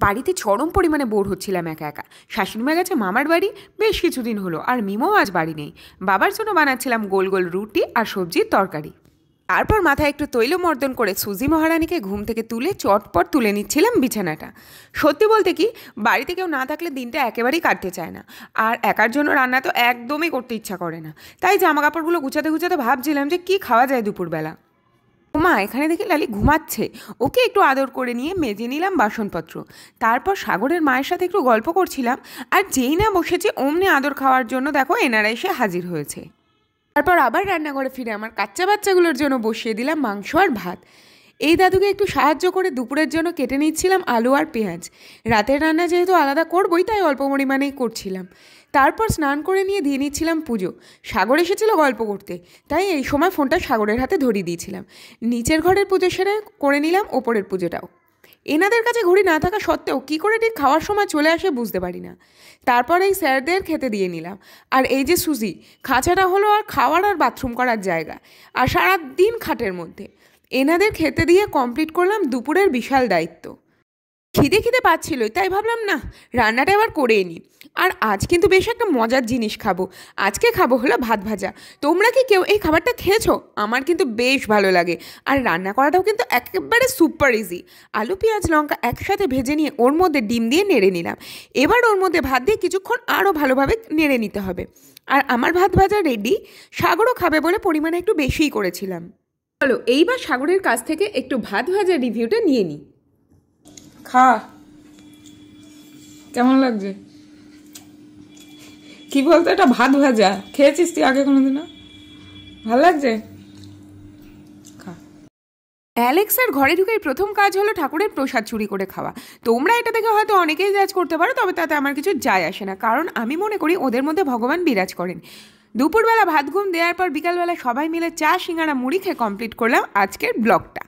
বাড়িতে চরম পরিমাণে বোর হচ্ছিলাম একা একা। শাশুড়িমা গেছে মামার বাড়ি বেশ কিছুদিন হলো, আর মিমও আজ বাড়ি নেই। বাবার জন্য বানাচ্ছিলাম গোল গোল রুটি আর সবজির তরকারি। তারপর মাথায় একটু তৈলমর্দন করে সুজি মহারানীকে ঘুম থেকে তুলে চটপট তুলে নিচ্ছিলাম বিছানাটা। সত্যি বলতে কি, বাড়িতে কেউ না থাকলে দিনটা একেবারেই কাটতে চায় না, আর একার জন্য রান্না তো একদমই করতে ইচ্ছা করে না। তাই জামা কাপড়গুলো গুছাতে গুছাতে ভাবছিলাম যে কী খাওয়া যায় দুপুরবেলা। মা এখানে দেখি লালি ঘুমাচ্ছে, ওকে একটু আদর করে নিয়ে মেজে নিলাম বাসনপত্র। তারপর সাগরের মায়ের সাথে একটু গল্প করছিলাম, আর যেই না বসেছে অমনি আদর খাওয়ার জন্য দেখো এনারা এসে হাজির হয়েছে। তারপর আবার রান্নাঘরে ফিরে আমার কাচ্চা বাচ্চাগুলোর জন্য বসিয়ে দিলাম মাংস আর ভাত। এই দাদুকে একটু সাহায্য করে দুপুরের জন্য কেটে নিচ্ছিলাম আলু আর পেঁয়াজ। রাতের রান্না যেহেতু আলাদা করবই, তাই অল্প পরিমাণেই করছিলাম। তারপর স্নান করে নিয়ে দিয়ে নিচ্ছিলাম পুজো। সাগর এসেছিল গল্প করতে, তাই এই সময় ফোনটা সাগরের হাতে ধরিয়ে দিয়েছিলাম। নিচের ঘরের পুজো সেরে করে নিলাম ওপরের পুজোটাও। এনাদের কাছে ঘড়ি না থাকা সত্ত্বেও কী করে ঠিক খাওয়ার সময় চলে আসে বুঝতে পারি না। তারপর এই স্যারদের খেতে দিয়ে নিলাম। আর এই যে সুজি, খাঁচাটা হলো আর খাওয়ার আর বাথরুম করার জায়গা, আর সারা দিন খাটের মধ্যে। এনাদের খেতে দিয়ে কমপ্লিট করলাম দুপুরের বিশাল দায়িত্ব। খিদে খিদে পাচ্ছিলই, তাই ভাবলাম না, রান্নাটা এবার করেই নিই। আর আজ কিন্তু বেশ একটা মজার জিনিস খাবো। আজকে খাবো হলো ভাত ভাজা। তোমরা কি কেউ এই খাবারটা খেয়েছো? আমার কিন্তু বেশ ভালো লাগে, আর রান্না করাটাও কিন্তু একেবারে সুপার ইজি। আলু পেঁয়াজ লঙ্কা একসাথে ভেজে নিয়ে ওর মধ্যে ডিম দিয়ে নেড়ে নিলাম। এবার ওর মধ্যে ভাত দিয়ে কিছুক্ষণ আরও ভালোভাবে নেড়ে নিতে হবে। আর আমার ভাত ভাজা রেডি। সাগরও খাবে বলে পরিমাণে একটু বেশিই করেছিলাম। চলো এইবার সাগরের কাছ থেকে একটু ভাত ভাজা রিভিউটা নিয়ে নিই। খা, কেমন লাগছে? কি বলতো, এটা ভাত ভাজা খেয়েছিস তুই আগে কোনোদিনও? ভালো লাগছে? খা। অ্যালেক্সার ঘরে ঢুকেই প্রথম কাজ হলো ঠাকুরের প্রসাদ চুরি করে খাওয়া। তোমরা এটা দেখে হয়তো অনেকেই জাজ করতে পারো, তবে তাতে আমার কিছু যায় আসে না, কারণ আমি মনে করি ওদের মধ্যে ভগবান বিরাজ করেন। দুপুরবেলা ভাত ঘুম দেওয়ার পর বিকালবেলা সবাই মিলে চা সিঙ্গারা মুড়ি খেয়ে কমপ্লিট করলাম আজকের ব্লগটা।